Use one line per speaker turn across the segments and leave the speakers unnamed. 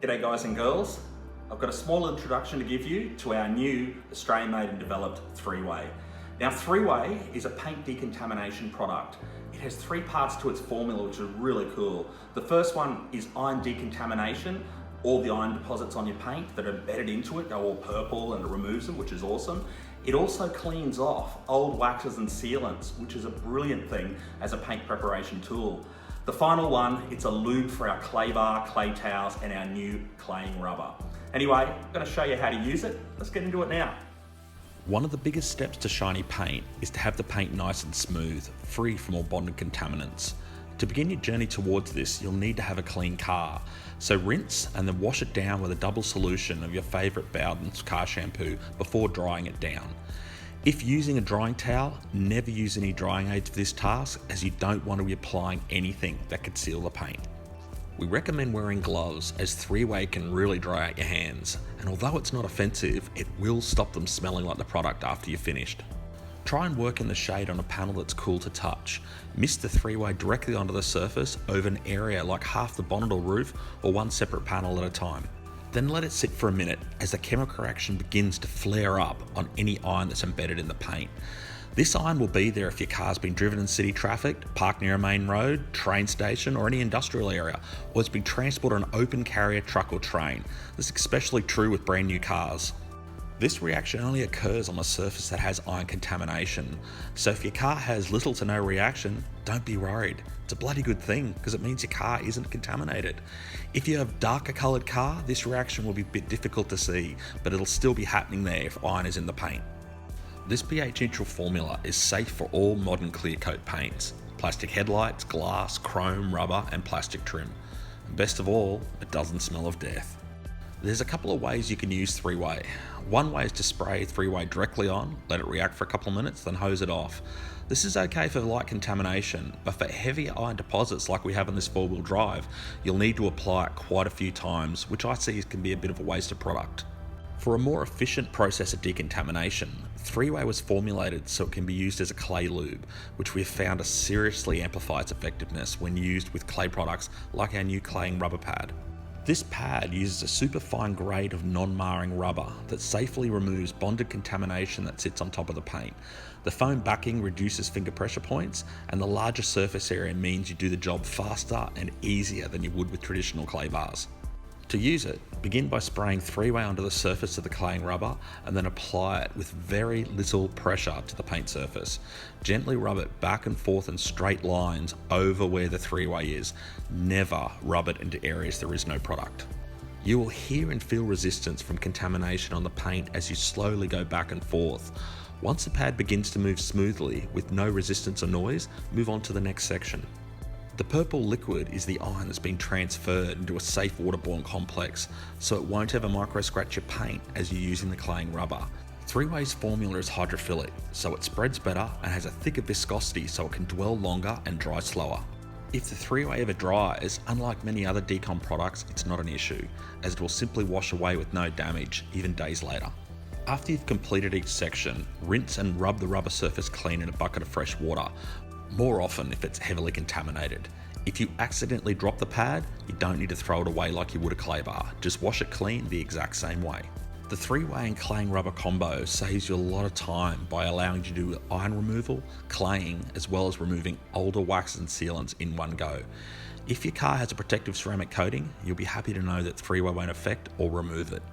G'day guys and girls. I've got a small introduction to give you to our new Australian made and developed three-way. Now three-way is a paint decontamination product. It has three parts to its formula which are really cool. The first one is iron decontamination. All the iron deposits on your paint that are embedded into it go all purple and it removes them, which is awesome. It also cleans off old waxes and sealants, which is a brilliant thing as a paint preparation tool. The final one, it's a lube for our clay bar, clay towels, and our new claying rubber. Anyway, I'm going to show you how to use it. Let's get into it now.
One of the biggest steps to shiny paint is to have the paint nice and smooth, free from all bonded contaminants. To begin your journey towards this, you'll need to have a clean car. So rinse and then wash it down with a double solution of your favourite Bowden's car shampoo before drying it down. If using a drying towel, never use any drying aids for this task, as you don't want to be applying anything that could seal the paint. We recommend wearing gloves, as three-way can really dry out your hands, and although it's not offensive, it will stop them smelling like the product after you're finished. Try and work in the shade on a panel that's cool to touch. Mist the three-way directly onto the surface over an area like half the bonnet or roof, or one separate panel at a time. Then let it sit for a minute as the chemical reaction begins to flare up on any iron that's embedded in the paint. This iron will be there if your car's been driven in city traffic, parked near a main road, train station, or any industrial area, or it's been transported on an open carrier truck or train. This is especially true with brand new cars. This reaction only occurs on a surface that has iron contamination, so if your car has little to no reaction, don't be worried. It's a bloody good thing because it means your car isn't contaminated. If you have a darker coloured car, this reaction will be a bit difficult to see, but it'll still be happening there if iron is in the paint. This pH neutral formula is safe for all modern clear coat paints: plastic headlights, glass, chrome, rubber and plastic trim. And best of all, it doesn't smell of death. There's a couple of ways you can use three-way. One way is to spray three-way directly on, let it react for a couple of minutes, then hose it off. This is okay for light contamination, but for heavy iron deposits like we have on this four-wheel drive, you'll need to apply it quite a few times, which I see can be a bit of a waste of product. For a more efficient process of decontamination, three-way was formulated so it can be used as a clay lube, which we have found seriously amplifies effectiveness when used with clay products like our new claying rubber pad. This pad uses a super fine grade of non-marring rubber that safely removes bonded contamination that sits on top of the paint. The foam backing reduces finger pressure points, and the larger surface area means you do the job faster and easier than you would with traditional clay bars. To use it, begin by spraying three-way onto the surface of the claying rubber and then apply it with very little pressure to the paint surface. Gently rub it back and forth in straight lines over where the three-way is. Never rub it into areas there is no product. You will hear and feel resistance from contamination on the paint as you slowly go back and forth. Once the pad begins to move smoothly with no resistance or noise, move on to the next section. The purple liquid is the iron that's been transferred into a safe waterborne complex, so it won't ever micro scratch your paint as you're using the claying rubber. Three-way's formula is hydrophilic, so it spreads better and has a thicker viscosity so it can dwell longer and dry slower. If the three-way ever dries, unlike many other decon products, it's not an issue, as it will simply wash away with no damage, even days later. After you've completed each section, rinse and rub the rubber surface clean in a bucket of fresh water, more often if it's heavily contaminated. If you accidentally drop the pad, you don't need to throw it away like you would a clay bar, just wash it clean the exact same way. The three-way and claying rubber combo saves you a lot of time by allowing you to do iron removal, claying, as well as removing older waxes and sealants in one go. If your car has a protective ceramic coating, you'll be happy to know that three-way won't affect or remove it.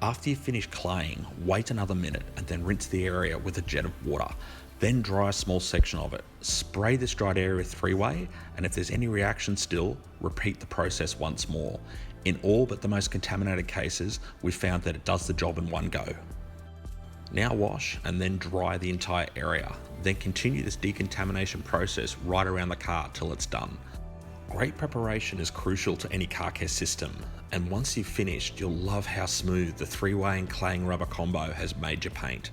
After you finish claying, wait another minute and then rinse the area with a jet of water. Then dry a small section of it. Spray this dried area with three-way, and if there's any reaction still, repeat the process once more. In all but the most contaminated cases, we've found that it does the job in one go. Now wash and then dry the entire area. Then continue this decontamination process right around the car till it's done. Great preparation is crucial to any car care system, and once you've finished, you'll love how smooth the three-way and claying rubber combo has made your paint.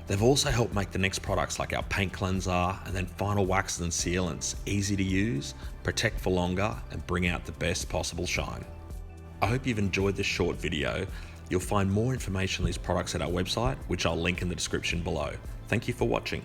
They've also helped make the next products like our paint cleanser and then final waxes and sealants easy to use, protect for longer, and bring out the best possible shine. I hope you've enjoyed this short video. You'll find more information on these products at our website, which I'll link in the description below. Thank you for watching.